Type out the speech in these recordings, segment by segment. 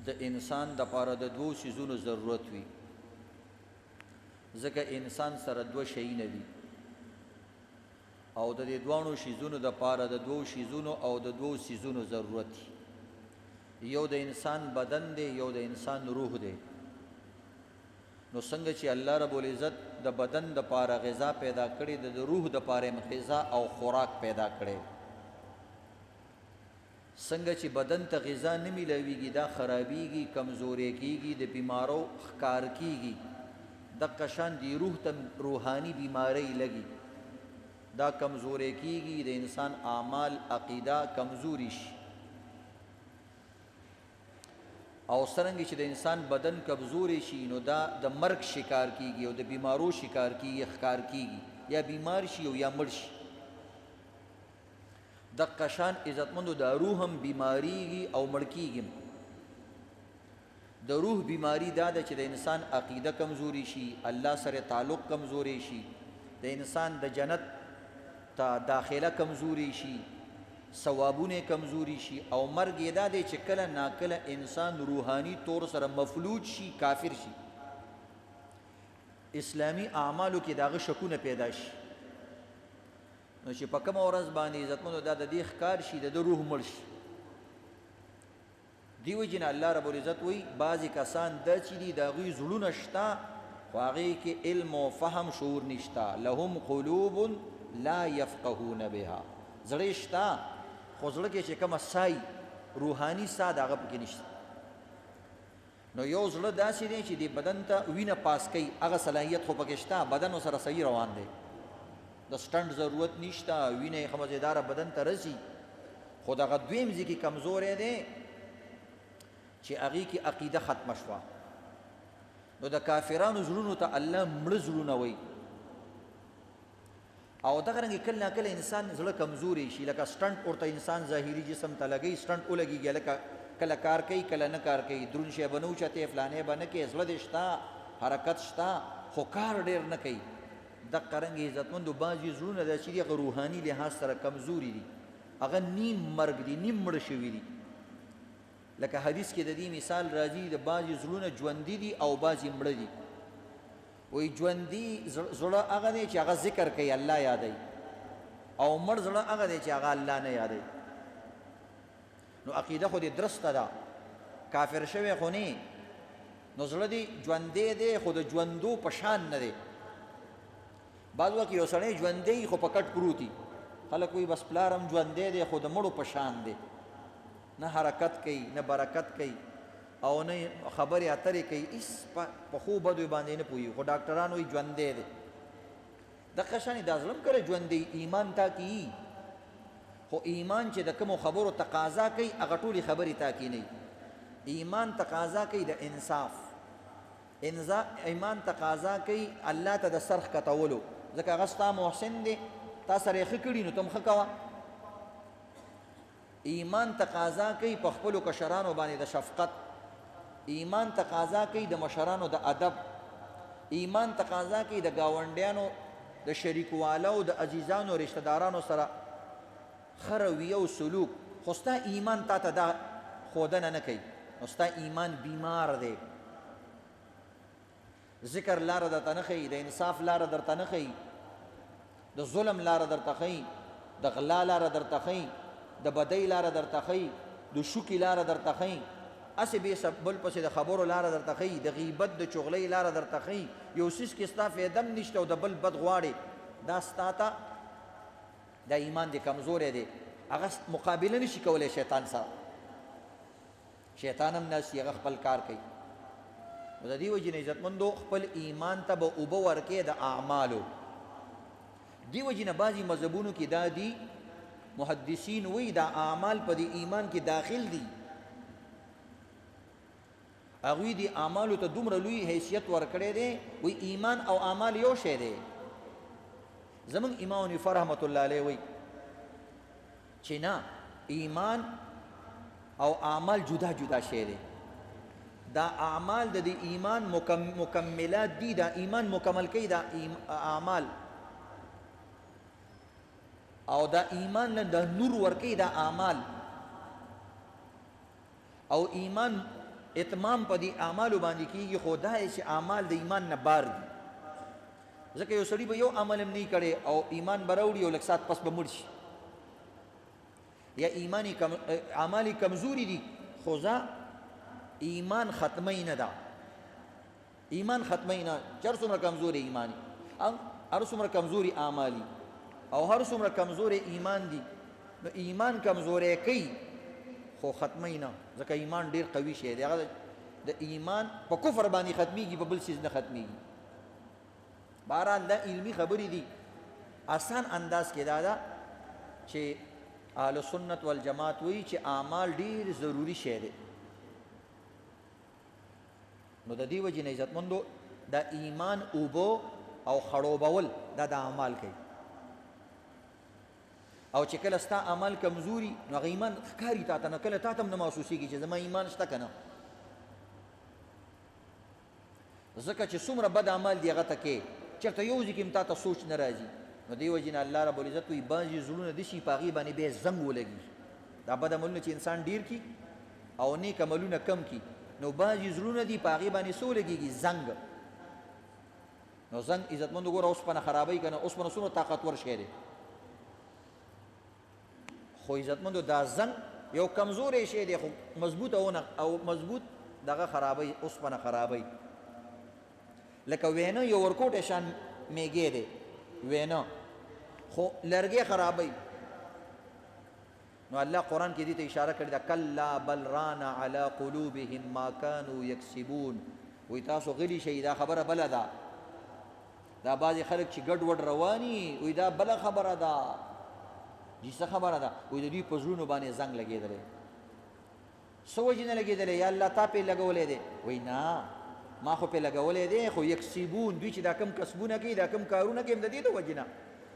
د انسان د پاره د دوو شیزونو ضرورت وي ځکه انسان سره دوه شیونه دي او د دې دوانو شیزونو د پاره د دوو شیزونو او د دوو سیزونو ضرورت دی یو د انسان بدن دی یو د انسان روح دی نو څنګه چې الله رب العزت د بدن د پاره غذا پیدا کړي د روح د پاره غذا او خوراک پیدا کړي څنګه چې بدن ته غذا نه ملويږي دا خرابيږي کمزوري کیږي د بیمارو ښکار کیږي د قشان دی روح ته روحاني بیماری لګي دا کمزوري کیږي د انسان اعمال عقیده کمزوري شي او څنګه چې د انسان بدن کمزوري شي نو دا د مرګ شکار کیږي او د بیمارو شکار کیږي ښکار کیږي یا بیمار شي او یا مړ شي د قشان عزتمندو د روح هم بیماریږي او مړ کیږي د روح بیماری دا ده چې د انسان عقیده کمزوري شي الله سره تعلق کمزوري شي د انسان د جنت ته داخله کمزوري شي ثوابونه کمزوري شي او مرګ یې دا دی چې کله ناکله انسان روحاني طور سره مفلوج شي کافر شي اسلامی اعمالو کې داغه شکونه پیدا شي نو چې په کومه ورځ باندې عزتمنو دا د دې ښکار شي د روح مړ شي دیو جن الله رب العزت وی بعضی کسان د چې دي د غوی زړونه شتا خو هغې کې علم او فهم شعور نشتا لهم قلوب لا يفقهون بها زړه شتا خو زړه کې چې کومه سای روحاني سا د هغه پکې نشته نو یو زړه داسې دی چې د بدن ته وینه پاس کوي هغه صلاحیت خو پکې شته بدن سره صحیح روان دی د سټنټ ضرورت نشته وینه یې ښه مزیداره بدن ته رسي خو دغه دویم ځای کې کمزوری دی چې هغې کې عقیده ختمه شوه نو د کافرانو زړونو ته الله مړه زړونه وایي او دغه رنګ کله ناکله انسان زړه کمزوري شي لکه سټنټ ورته انسان ظاهري جسم ته لګوي سټنټ ولګېږي لکه کله کار کوي کله نه کار کوي درون شی به نه اوچتې فلانې به نه کوي زړه دې شته حرکت شته خو کار ډېر نه کوي دغه رنګ عزتمندو بعضې زړونه دا چې دي هغه روحاني لحاظ سره کمزوري دي هغه نیم مرګ دي نیم مړه شوي دي لکه حدیث کې د دې مثال راځي د بعضې زړونه ژوندي دي او بعضې مړه دي وی ژوندي زړه هغه دی چې هغه ذکر کوي الله یادوي او مړ زړه هغه دی چې هغه الله نه یادوي نو عقیده خو دې درسته ده کافر شوی خو نه نو زړه دې ژوندی دی خو د ژوندو په شان نه دی بعض وخت یو سړی ژوندی خو په کټ پروت وي خلک وایي بس پلار هم ژوندی دی خو د مړو په شان دی نه حرکت کوي نه برکت کوي او نه خبرې اترې کوي هېڅ په ښو بدو باندې نه پوهېږي خو ډاکټران وایي ژوندی دی دغه شانې دا زړه هم کله ژوندی ایمان تا کي خو ایمان چې د کومو خبرو تقاضا کوي هغه ټولې خبرې تا کې نه ایمان تقاضا کوي د انصاف ایمان تقاضا کوي الله ته د سر ښکتولو ځکه هغه ستا محسن دی تا سره یې ښه کړي نو ته هم ښه کوه ایمان تقاضا کوي په خپلو کشرانو باندې د شفقت ایمان تقاضا کوي د مشرانو د ادب ایمان تقاضا کوي د ګاونډیانو د شریکوالو د عزیزانو رشتہ دارانو سره ښه رویه او سلوک خو ستا ایمان تا ته دا ښودنه نه کوي نو ستا ایمان بیمار دی ذکر لاره درته نه ښیي د انصاف لاره درته نه ښیي د ظلم لاره درته ښیي د غلا لاره درته ښیي د بدۍ لاره درته ښیي د شوکې لاره درته ښیي اسې بې بل پسې د خبرو لاره درته ښیي د غیبت د چغلۍ لاره درته ښیي یو څیز کې ستا فایده هم نشته او د بل بد غواړې دا ستا ته دا ایمان دی کمزوری دی هغه مقابله نشي کولی شیطان سره شیطان هم ناسي هغه خپل کار کوي نو د دې وجې نه عزتمندو خپل ایمان ته به اوبه ورکې د اعمالو دې وجې نه بعضې مذهبونو کې دا دي محدثین وی دا اعمال په دې ایمان کې داخل دي هغوی دې اعمالو ته دومره لوی حیثیت ورکړی دی وی ایمان او اعمال یو شی دی زمونږ امام حنیفه رحمت الله علیه وی چې نه ایمان او اعمال جدا جدا شی دی دا اعمال د دې ایمان مکملات دي دا ایمان مکمل کوي دا اعمال او دا ایمان له د نور ورکی دا اعمال او ایمان اتمام په دې اعمالو باندې کیږي، خو دا چې اعمال د ایمان نه بار دي. ځکه یو سړي به یو عمل هم نه کړي او ایمان به راوړي او لږ ساعت پس به مړ شي، یا اعمال کمزوري دي، خو ایمان ختمه نه ده. ایمان ختمه نه، چر څومره کمزوري ایمانی، هر څومره کمزوري اعمالي او هر څومره کمزوري ایمان دي، نو ایمان کمزوری کوي خو ختمه نه، ځکه ایمان ډیر قوي شی دی. هغه د ایمان په کفر باندې ختمیږي، په بل څیز نه ختمیږي. بهرحال دا علمي خبرې دي. آسان انداز کې دا ده چې اهل سنت والجماعت وایي چې اعمال ډیر ضروری شی دی. نو د دې وجې نه عزتمندو د ایمان اوبو او خړوبول دا د اعمال کوي. او چې کله ستا عمل کمزوري نو هغه ایمان ښکاري تا ته، نه کله تا ته هم نه محسوسېږي چې زما ایمان شته که نه. ځکه چې څومره بد عمل دی هغه ته کې، چېرته یو ځای کې هم تا ته سوچ نه راځي. نو دې وجې نه الله رب العزت وایي بعضې زړونه داسې په هغې باندې بیا زنګ ولګي. دا بد عملونه چې انسان ډېر کي او نیک عملونه کم کي، نو بعضې زړونه دي په هغې باندې څه ولګېږي؟ زنګ. نو زنګ عزتمندو ګوره اوسپنه خرابوي که نه، اوسپنه څومره طاقتور شی دی، خو عزتمندو دا زنګ یو کمزوری شی دی، خو مضبوط او مضبوط دغه خرابوي، اوسپنه خرابوي. لکه وینه یو ورکوټی شان میږی دی، وینه خو لرګی خرابوي. نو الله قرآن کې دې ته اشاره کړې ده، کلا بل ران علی قلوبهم ما کانوا یکسبون. وایي تاسو غلي شئ، دا خبره بله ده. دا بعضې خلک چې ګډ وډ رواني وایي دا بله خبره ده. جی څه خبره ده؟ وایي د دوی په زړونو باندې زنګ لګېدلی. څه وجې نه لګېدلی؟ یا الله تا پې لګولی دی؟ وایي نه، ما خو پې لګولی دی، خو یکسبون دوی چې دا کم کسبونه کوي، دا کم کارونه کوي، د دې د وجې نه.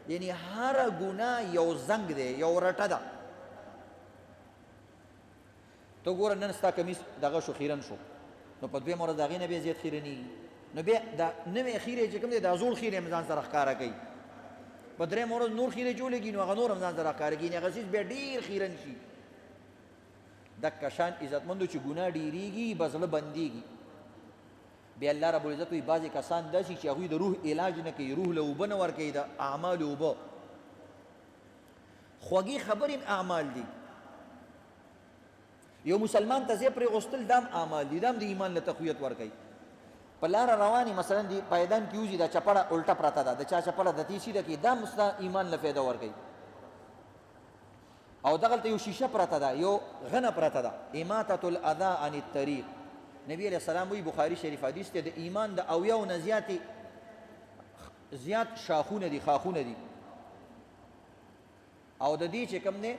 یعنې هره ګناه یو زنګ دی، یو رټه ده. ته ګوره نن ستا کمیس دغه شو، خیرن شو، نو په دویمه ورځ د هغې نه بیا زیات خیرنېږي. نو بیا دا نوی خیرې چې کوم دی دا زوړ خیرې هم ځان سره ښکاره کوي. په درېیمه ورځ نور خیرې جوړېږي، نو هغه نور هم ځان سره ښکاره کېږي، هغه څیز بیا ډېر خیرن شي. دکه شان عزتمندو چې ګناه ډېرېږي به زړه بندېږي. بیا الله رب العزت وایي بعضې کسان داسې چې هغوی د روح علاج نه کوي، روح له اوبه نه ورکوي، د اعمالو اوبه. خوږې خبرې هم اعمال دي. یو مسلمان ته ځای پرېغوستل دا هم اعمال دي، دا هم د ایمان له تقویت ورکوي. په لاره روانې مثلا د پایدان کې وځي، دا چپړه الټه پرته ده، د چا چپړه د دې سیده کې، دا هم ستا ایمان له فایده ورکوي. او دغلته یو شیشه پرته ده، یو غنه پرته ده، اماطة الاذى عن الطریق. نبی علیہ السلام وی بخاری شریف حدیث ته د ایمان د اویاو نه زیات شاخونه دي، خاخونه دي. او د دې چې کوم دی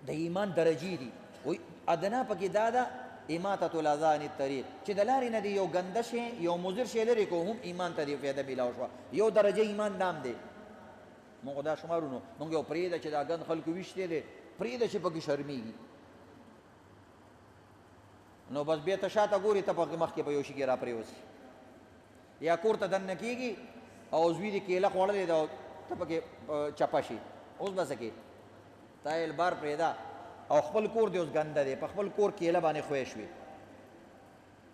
د ایمان درجې دي. وی ادنا پکې دا ده اماطة الاذى عن الطریق، چې د لارې نه دی یو ګنده شی، یو مضر شی لرې کو، هم ایمان ته دې فایده میلاو شوه. یو درجه ایمان دام دی. مونږ دا شمارو، مونږ یو پرېږده چې دا ګند خلکو ویشتی دی، پرېږده چې پکې شرمېږي. نو بس بیا ته شاته ګورې، ته پکې مخکې په یو شي کې را پرېوځي، یا کور ته دننه کېږي او زوی دې کیله خوړلې ده او ته پکې چپه شي. اوس به څه کې؟ تا یې بار پرېږده او خپل کور دی اوس ګنده دی، په خپل کور کیله باندې خوی شوې.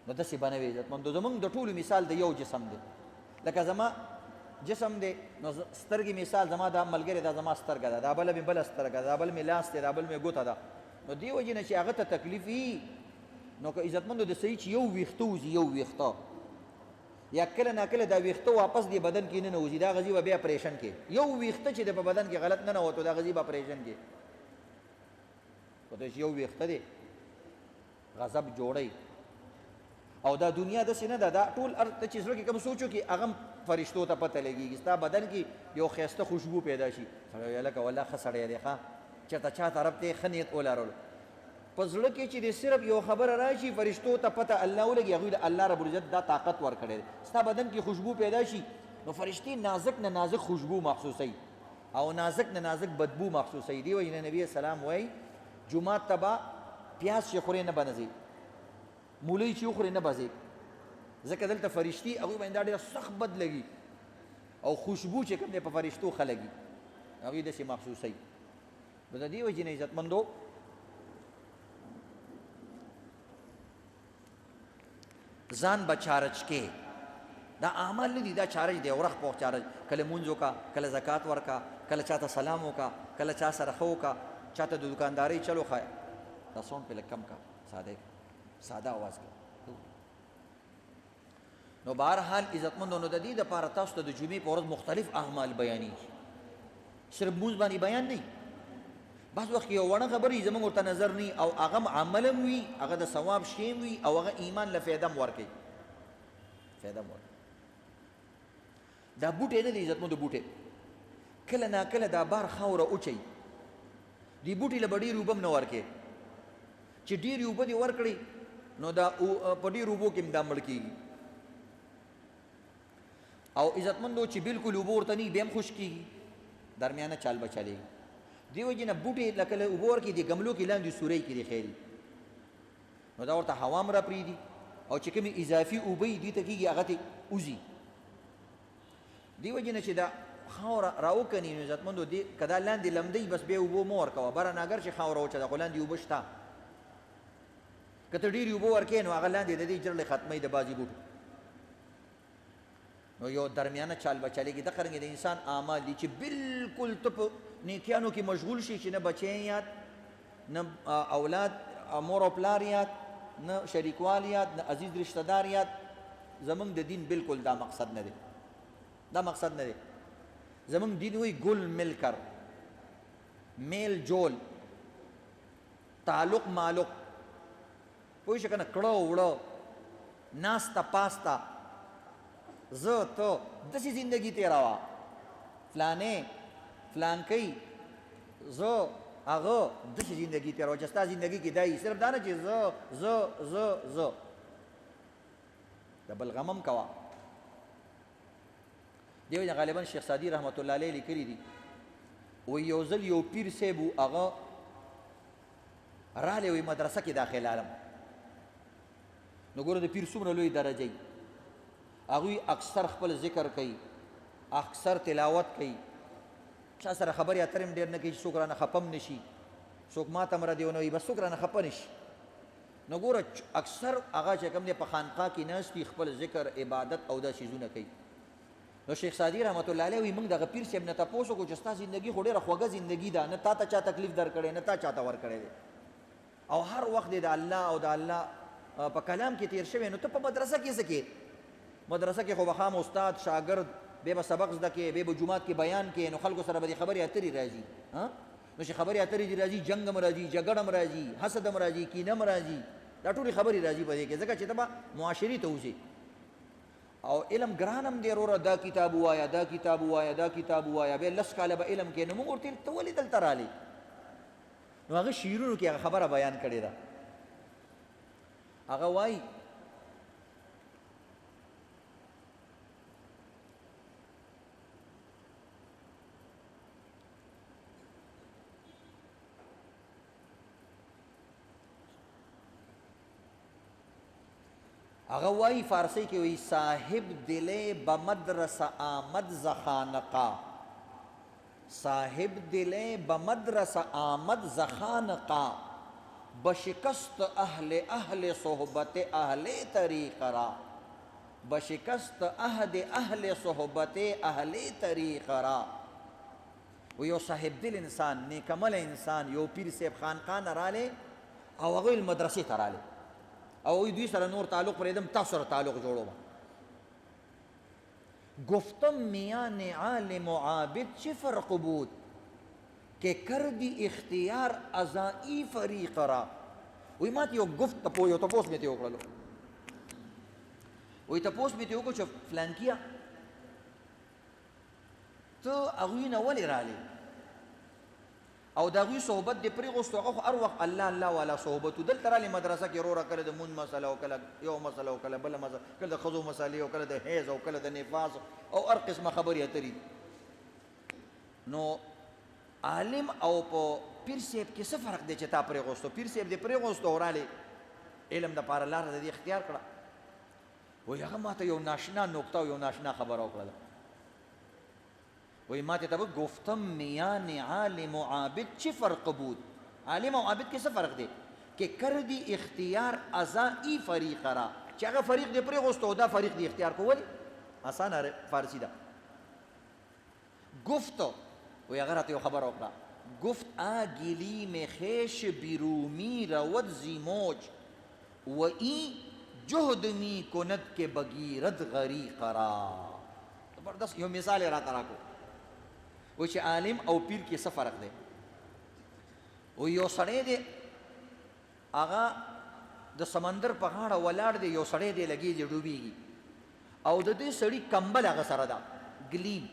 نو داسې به نه وي عزتمندو. زمونږ د ټولو مثال د یو جسم دی. لکه زما جسم دی، نو سترګې مثال زما دا ملګری دا زما سترګه ده، دا بله مې بله سترګه ده، دا بل مې لاس دی، دا بل مې ګوته ده. نو دې وجې نه چې هغه ته تکلیف وي، نو که عزتمندو د صحیح چې یو ویښته وځي، یو ویښته، یا کله ناکله دا ویښته واپس دی بدن کې ننوځي، دا غزي به بیا اپریشن کې. یو ویښته چې د په بدن کې غلط ننوتو، دا غزي به اپریشن کې. خو ته چې یو ویښته دی غضب جوړی. او دا دنیا داسې نه ده، دا ټول ته چې زړه کې کوم سوچ وکړي هغه هم فرشتو ته پته لګېږي. ستا بدن کې یو ښایسته خوشبو پیدا شي، سړی وایي هلکه والله ښه سړی دی، ښه چېرته چا طرف ته ښه نیت ولرلو. په زړه کې چې د صرف یو خبره راشي، فرشتو ته پته الله ولګي، هغوی له الله رب العزت دا طاقت ورکړی دی. ستا بدن کې خوشبو پیدا شي، نو فرشتې نازک نه نازک خوشبو محسوسوي او نازک نه نازک بدبو محسوسوي. دې وجې نه نبي اسلام وایي جومات ته به پیاز چې خورې نه به نه ځې، مولۍ چې وخورې نه به ځې، ځکه دلته فرشتي هغوی باندې دا ډېره سخت بد لګي او خوشبو چې کوم دی په فرشتو ښه لګي، هغوی داسې محسوسوي. نو د دې وجې نه عزتمندو ځان به چارج کې دا اعمال نه دي دا چارج دی ورخ په چارج کله مونځ وکړه کله زکات ورکړه کله چاته سلام وکړه کله چا سره ښه وکړه چاته د دکاندارۍ چلو ښایه دا ساوند پې لږ کم کا ساده आवाज کا نو بهرحال عزتمندو نو د دې دپاره تاسو ته د جمعې په ورځ مختلف اعمال بیانېږي صرف مونځ باندې بیان نه بعض وخت یو وړه خبرې زموږ ورته نظر نه او هغه عمل هم وي هغه د ثواب شی هم وي او هغه ایمان له فایده هم ورکوي دا بوټی نه دی عزتمندو بوټی کله ناکله دا بار خاوره اوچوي دې بوټي له به ډېرې اوبه هم نه ورکوي چې ډېرې اوبه دې ورکړي نو دا په ډېرو اوبو کې هم دا مړ کېږي او عزتمندو چې بلکل اوبه ورته نه وي بیا هم خوش کېږي درمیانه چال به چلېږي دې وجې نه بوټي لکه له اوبه ورکړي دې ګملو کې لاندې سوری کې دې خیري نو دا ورته هوا هم را پرېږدي او چې کومې اضافي اوبه یې دې ته کېږي هغه ته وځي دې وجې نه چې دا خاوره راوکني نو عزتمندو دې که دا لاندې لمدی بس بیا اوبه مه ورکوه بره نه اګر چې خاوره وچه ده خو لاندې اوبه شته که ته ډېرې اوبه ورکوې نو هغه لاندې د دې جرړې ختموي د بعضې بوټو نو یو درمیانه چال به چلېږي دغه رنګې د انسان اعمال دي چې بلکل ته په نیکیانو کې مشغول شي چې نه بچی یاد نه اولاد مور او پلار یاد نه شریکوال یاد نه عزیز رشتہ دار یاد زمونږ د دین بلکل دا مقصد نه دی زمونږ دین وی گل مل کر میل جول تعلق معلق پوه شو که نه کړه وړه ناسته پاسته زه ته داسې زندگی تېروه فلانې فلانکۍ زه هغه داسې زندگی تېروه چې ستا زندگی کې دا صرف دا نه چې زه د بل غم هم کوه دې وجه غالبا شیخ سعدي رحمت الله علیه لیکلي دي وی یو ځل یو پیر صاحب و هغه رالی وی مدرسه کې داخل عالم نو ګوره د پیر څومره لوی درجه وي هغوی اکثر خپل ذکر کوي اکثر تلاوت کوي چا سره خبرې اترې هم ډېر نه کوي چې څوک رانه خفه هم نه شي څوک ماته هم ردی ونه وي بس څوک رانه خفه نه شي نو ګوره اکثر هغه چې کوم دی په خانقاه کې ناست وي خپل ذکر عبادت او دا څیزونه کوي نو شیخ سعدي رحمت الله علیه وی موږ دغه پیر صاحب نه تپوس وکړو چې ستا زندګي خو ډېره خوږه زندګي ده نه تا ته چا تکلیف درکړی نه تا چاته ورکړی دی او هر وخت دی د الله او د الله په کلام کې تیر شوی نو ته په مدرسه کې څه کې مدرسه کې خو به خام استاد شاګرد بیا به سبق زده کې بیا به جومات کې بیان کې نو خلکو سره به دې خبرې اترې راځي نو چې خبرې اترې دې راځي جنګ هم راځي جګړه هم راځي حسد هم راځي کینه هم راځي دا ټولې خبرې راځي په دې کې ځکه چې ته به معاشري ته اوسې او علم ګران هم دی وروره دا کتاب ووایه دا کتاب ووایه دا کتاب ووایه بیا لس کاله به علم کې نو موږ ورته ته ولې دلته رالې نو هغه شعرونو کې هغه خبره بیان کړې ده هغه وایي هغه وایي فارسی کې وایي صاحب دلې بمدرسه آمد زخانقا صاحب دلې بمدرسه آمد زخانقا بشکست اهل صحبت اهل طریق را بشکست اهل صحبت اهل طریق را و یو صاحب دل انسان نیکمل انسان یو پیر صاحب خانقاه نه رالی او هغوی مدرسې ته رالی او دوی سره نور تعلق پریدم تاسو سره تعلق جوړو گفتم میان عالم و عابد چه فرق بود که کردی اختیار ازائی فریق را وی ما ته یو گفت یو تپوس مې ته وکړلو وی تپوس مې ته وکړو چې فلانکیه ته هغوی نه ولې رالی او د هغوی صحبت دې پرېغوستو هغه خو هر وخت الله الله والا صحبت و دلته رالې مدرسه کې وروره کله د مونځ مسله او کله یو مسله او کله بله مسله کله د ښځو مسلې او کله د حیض او کله د نفاس او هر قسمه خبرې اترې نو عالم او په پیر صاحب کې څه فرق دی چې تا پرېغوستو پیر صاحب دې پرېغوستو او رالې علم دپاره لاره د دې اختیار کړه وایي هغه ما ته یو ناشنا نکته او یو ناشنا خبره وکړله وی ما ته گفتم میان عالم و عابد چه فرق بود عالم و عابد کې څه فرق دی که کردی اختیار ازا ای فریق را چې هغه فریق دې پرېغوسته او دا فریق دې اختیار کو ولې آسانه فارسی ده گفت وی هغه راته یو خبره وکړه گفت گلیم خویش بیرومی رود زی موج و این جهد می کند که بگیرد غریق را زبردست یو مثال یې راته راکړو وی چې عالم او پیر کې څه فرق دی و یو سړی دی هغه د سمندر په غاړه ولاړ دی یو سړی دی لګېږي ډوبېږي او د دې سړي کمبل هغه سره ده ګلیم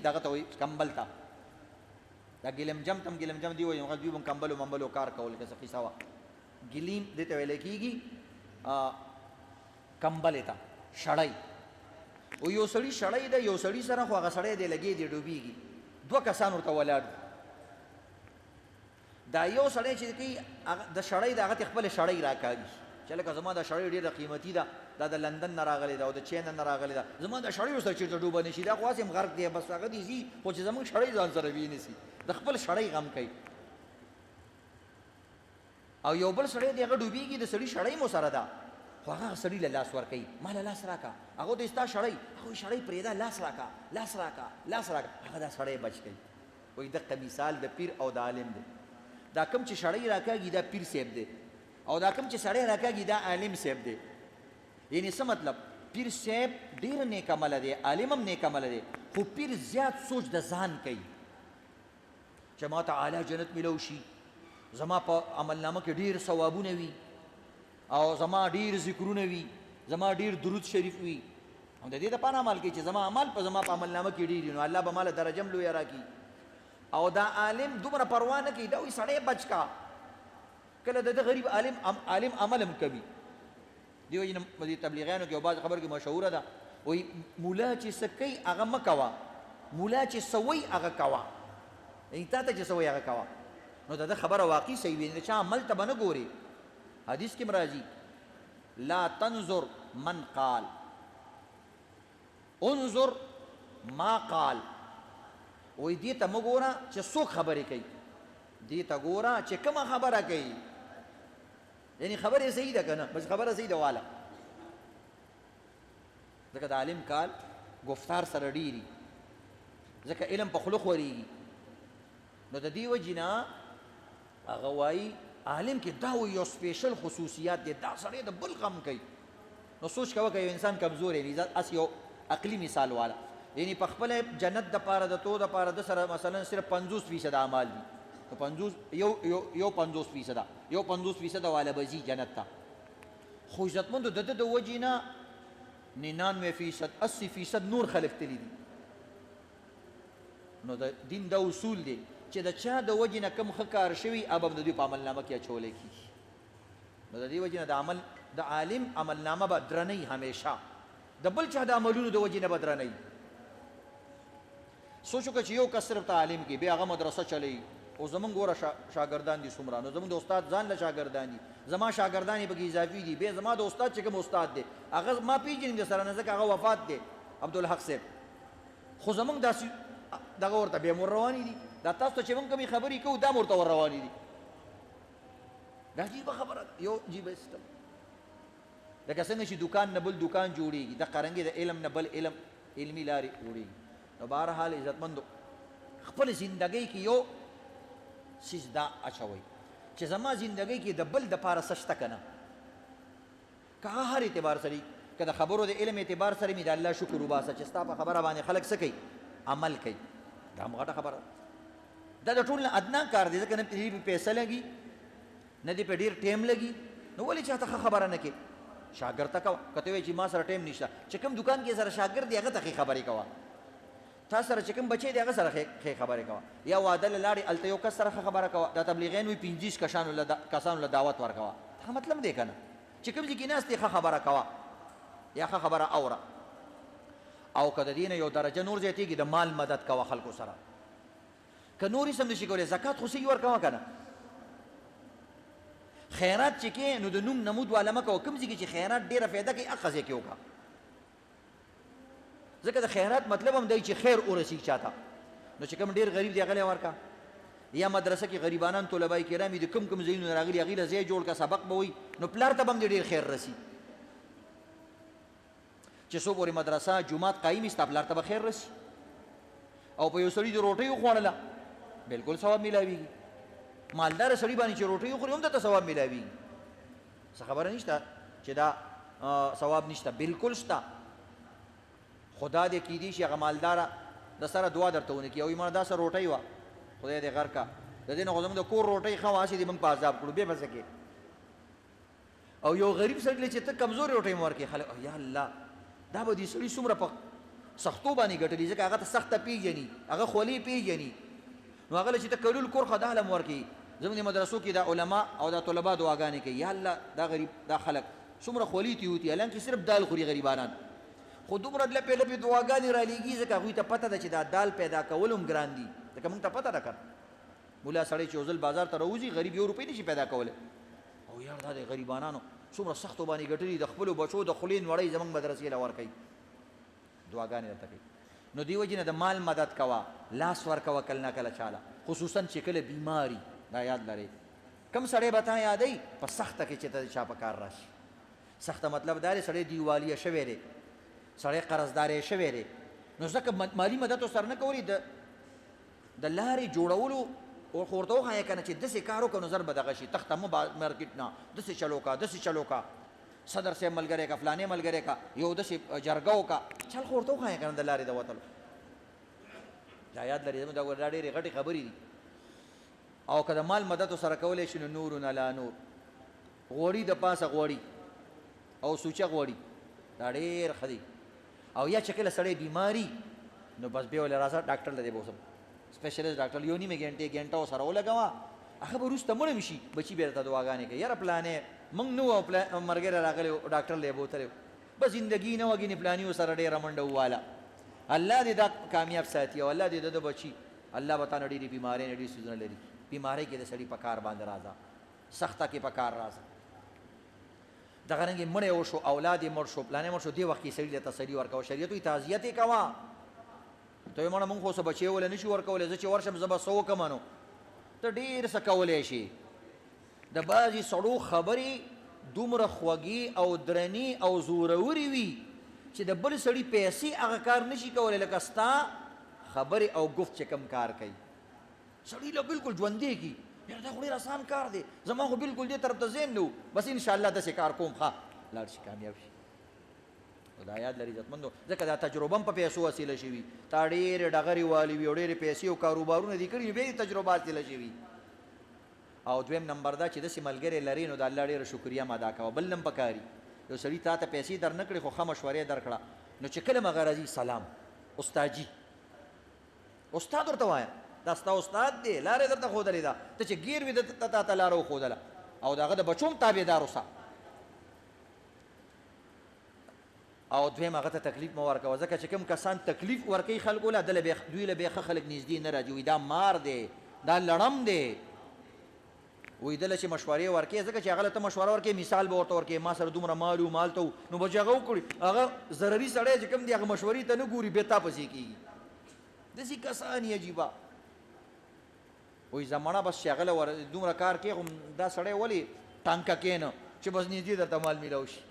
دغه ته وایي کمبل ته دا ګلمجم تم ګلمجم دی وایي هغه دوی به کمبلو ممبلو کار کول که څه قصه وه ګلیم دې ته ویلی کېږي کمبلې ته شړی او یو سړي شړی ده یو سړي سره خو هغه سړی دی لګېږي ډوبېږي دوه کسان ورته ولاړ دي دا یو سړی چې کوي د شړی د هغه ته خپله شړی راکاږي چې لکه زما دا شړی ډېره قیمتي ده دا د لندن نه راغلی ده او د چین نه راغلی ده زما دا شړی ورسره چېرته ډوبه نه شي دا خو هسې هم غرق دی بس هغه دې ځي خو چې زموږ شړی ځان سره وینیسي د خپل شړی غم کوي او یو بل سړی دی هغه ډوبېږي د سړي شړی مو سره ده خو هغه سړي له لاس ورکوي ما له لاس راکړه هغه ته ستا شړی هغه شړی پرېږده لاس راکړه هغه دا سړی بچ کوي وایي دقه مثال د پیر او د عالم دی دا کوم چې شړی راکاږي دا پیر صاحب دی او دا کوم چې سړی راکاږي دا عالم صاحب دی یعنی څه مطلب پیر صاحب ډېر نیک عمله دی عالم هم نیک عمله دی خو پیر زیات سوچ د ځان کوي چې ما ته اعلی جنت میلو شي زما په عملنامه کې ډېر ثوابونه وي او زما ډېر ذکرونه وي زما ډېر درود شریف وي او د دې دپاره عمل کوي چې زما عمل په زما په عملنامه کې ډېر وي نو الله به ماله درجه هم لویه راکړي او دا عالم دومره پروا نه کوي دا وایي سړی بچ کا کله د غریب عالم عمل هم کوي دی وجې نه تبلیغیانو کې یو بعض خبر کې مشهوره ده وایي مولا چې څه کوي هغه مه کوه مولا چې څه وایي هغه کوه یعنې تا ته چې څه وایي هغه کوه نو د ده خبره واقعي صحیح وي د چا عمل ته به نه ګورې حدیث کې هم راځي لا تنظر من قال انظر ما قال وایي دې ته مه ګوره چې څوک خبرې کوي دې ته ګوره چې کومه خبره کوي یعنی خبره صحیح ده که نه بس خبره صحیح ده واله ځکه د عالم کال گفتار سره ډېري ځکه علم په خوله خورېږي نو د دې وجې نه هغه وایي عالم کې دا وایي یو سپیشل خصوصیات دی دا سړی د بل غم کوي نو سوچ کوه که یو انسان کمزور وي اس یو عقلي مثال والا یعنی په خپله جنت دپاره د تو دپاره د سره مثلا صرف 50% اعمال دي نو 50% یو 50% والا به ځي جنت ته خو عزتمندو د ده د وجې نه 99% 80% نور خلک تلي دي نو د دین دا اصول دی چې د چا د وجې نه کم ښه کار شوي هغه به د دوی په عملنامه کې اچولی کېږي نو د دې وجې نه د عالم عملنامه به درنۍ همیشه د بل چا د عملونو د وجې نه به درنۍ سوچ وکړه چې یو کس صرف ته عالم کې بیا هغه مدرسه چلی او زمونږ ګوره شاګردان دي څومره نو زمونږ د استاد ځان له شاګردان دي زما شاګردان یې پکې اضافي دي بیا زما د استاد چې کوم استاد دی هغه ما پېژنم د سره نه ځکه هغه وفات دی عبدالحق صاحب خو زمونږ داسې دغه ورته بیا مور روانې دي دا تاسو ته چې مونږ کومې خبرې کوو دا ورته ور روانې دي دا عجیبه خبره ده یو عجیبه سیستم لکه څنګه چې دوکان نه بل دوکان جوړېږي د قرنګې د علم نه بل علم علمي لارې جوړېږي نو بهرحال عزتمندو خپل زندګۍ کې یو څیز دا اچوئ چې زما زندګۍ کې د بل دپاره څه شته که نه که هغه هر اعتبار سره که د خبرو د علم اعتبار سره مې د الله شکر وباسه چې ستا په خبره باندې خلک څه کوي عمل کوي دا هم غټه خبره دا د ټول نه ادنا کار دی ځکه نه پې پیسه لګي نه دې په ډېر ټیم لګي نو ولې چاته ښه خبره نه کوې شاګرد ته کوه که ته وایې چې ما سره ټیم نشته چې کوم دوکان کې سره شاګرد دی هغه ته ښې خبرې کوه تا سره چې کوم بچی دی هغه سره ښې خبرې کوه یا واده له لاړې هلته یو کس سره ښه خبره کوه دا تبلیغیان وایي 50 کسانو له دعوت ورکوه هغه مطلب دی که نه چې کوم ځای کې ناست دی ښه خبره کوه یا ښه خبره اوره او که د دې نه یو درجه نور زیاتېږي د مال مدد کوه خلکو سره که نور هېڅ هم نشي کولی زکات خو صحیح ورکوه که نه خیرات چې کې نو د نوم نمود والا مه کوه کوم ځای کې چې خیرات ډېره فایده کوي هغه ځای کې وکړه ځکه د خیرات مطلب هم دی چې خیر ورسېږي چاته نو چې کوم ډېر غریب دی هغه لی ورکړه یا مدرسه کې غریبانان طلبای کرام دي کم کم ځایونه راغلي هغې له ځای جوړ کا سبق به وي نو پلار ته به هم دې ډېر خیر رسي چې څو پورې مدرسه جومات قایم ستا پلار ته به خیر رسي او په یو سړي د روټۍ وخوړله بلکل ثواب میلاویږي مالداره سړي باندې چې روټۍ وخوري هم درته ثواب میلاویږي څه خبره نشته چې دا ثواب نشته بلکل شته خدا دې کیدی شي هغه مالداره د سره دعا درته ونه کړي او ایمان داسې روټۍ وه خدای دې غر کا د دې نه خو زموږ د کور روټۍ ښه وه هسې دې موږ په عذاب کړو بیا به څه کې او یو غریب سړي چې ته کمزورې روټۍ مو ورکړې خلک یا الله دا به دې سړي څومره په سختو باندې ګټلي ځکه هغه ته سخته پیژني هغه خولې پیژني نو هغه له چې ته کلول کور ښه دا هله مو ورکړي زموږ مدرسو کې دا علما او دا طلبا دعاګانې کوي یا الله دا غریب دا خلک څومره خولې تیوتي حالانکې صرف دال خوري غریبانان خو دومره لپې لپې دعاګانې رالیږي ځکه هغوی ته پته ده چې دا دال پیدا کول هم ګران دي ځکه موږ ته پته ده که مولا سړی چې یو ځل بازار ته راوځي غریب یو روپۍ نشي پیدا کولی او یار دا د غریبانانو څومره سختو باندې ګټلي د خپلو بچو د خولې نوړۍ زموږ مدرسې له ورکوي دعاګانې درته کوي نو دې وجې نه د مال مدد کوه لاس ورکوه کله نه کله چاله خصوصا چې کله بیماري دا یاد لرئ کم سړی به تا یادوي په سخته کې چې ته چا په کار راشي سخته مطلب دا دی سړی دیوالیه شوی دی سړی قرضداری شوی دی نو ځکه مالي مدد سره نه کولی د لارې جوړولو خو ورته وښایه که نه چې داسې کار وکړه نو زر به دغه شي تخته مه مارکېټ نه داسې چلو کا داسې چلو کا صدر صاحب ملګری کا فلانې ملګری کا یو داسې جرګه وکړه چل خو ورته وښایه که نه د لارې د وتلو دا یاد لري زموږ دا ډېرې غټې خبرې دي او که د مال مدد سره کولی شي نو نورون علی نور غوړي د پاسه غوړي او سوچه غوړي دا ډېر ښه دي او یا چې کله سړی بیماري نو بس بیا ولې راځه ډاکټر له دې بوسم سپیشلیست ډاکټر یو نیمه ګنټه ورسره ولګوه هغه به وروسته مړ شي بچي بیا درته دعاګانې کوي یاره پلانې موږ نه وو ملګری راغلی ډاکټر له یې بوتلی بس زندګي نه وه ګینې پلاني ورسره ډېره منډه وواله الله دې دا کامیاب ساتي او الله دې د بچي الله به تا نه ډېرې بیمارۍ نه ډېرې څیزونه لري بیمارۍ کې د سړي په کار باندې راځه سخته کې په کار راځه دغه رنګې مړی وشو اولاد یې مړ شو پلانې مړ شو دې وخت کې سړي له تسلي ورکوه شریعت وایي تعزیت یې کوه ته یې مړه مونږ خو څه بچی وله نه شي ورکولی زه چې ورشم زه به څه وکړم نو ته ډېر څه کولی شي د بعضې سړو خبرې دومره خوږې او درنې او زورورې وي چې د بل سړي پیسې هغه کار نه شي کولی لکه ستا خبرې او گفت چې کم کار کوي سړي له بالکل ژوندی کي یاره دا خو ډېر اسان کار دی زما خو بالکل دې طرف ته ذهن نه و بس انشاءالله داسې کار کوم ښه لاړ شي کامیاب شي دا یاد لري عزتمندو ځکه دا تجربه هم په پیسو وسیله شوي تا ډېرې ډغرې والي وي او ډېرې پیسې او کاروبارونه دي کړي بیا یې تجربه حاصله شوي او دویم نمبر دا چې داسې ملګری لري نو د الله ډېره شکریه م ادا کوه بل نه هم پکاري یو سړي تا ته پیسې در نه کړې خو ښه مشورې در کړه نو چې کله مغه راځي سلام استاجي استاد ورته وایه دا ستا استاد دی لارې درته ښودلې ده ته چې ګیر وي ته تا ته لاره وښودله او د هغه د بچو هم تابعدار اوسه او دویم هغه ته تکلیف مه ورکوه ځکه چې کوم کسان تکلیف ورکوي خلکو له دوی له بیا ښه خلک نږدې نه راځي وایي دا مار دی دا لړم دی وایي دله چې مشورې ورکوې ځکه چې هغه له ته مشوره ورکوې مثال به ورته ورکوې ما سره دومره مال و مال ته و نو به چې هغه وکړي هغه ضرري سړی چې کوم دی هغه مشورې ته نه ګوري بیا تا پسې کېږي داسې کسان یې عجیبه وایي زمانه بس چې هغه له دومره کار کوي خو دا سړی ولې ټانکه کېنه چې بس نږدې درته مال میلاو شي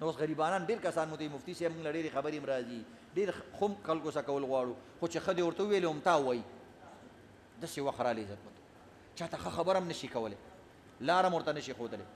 نو اوس غریبانان ډېر کسان مو ته مفتي صاحب موږ له ډېرې خبرې هم راځي ډېر خو خلکو څه کول غواړو خو چې ښه دې ورته وویلې هم تا وایي داسې وخت رالی عزتمندو چاته ښه خبره هم نه شي کولی لاره هم ورته نه شي ښودلی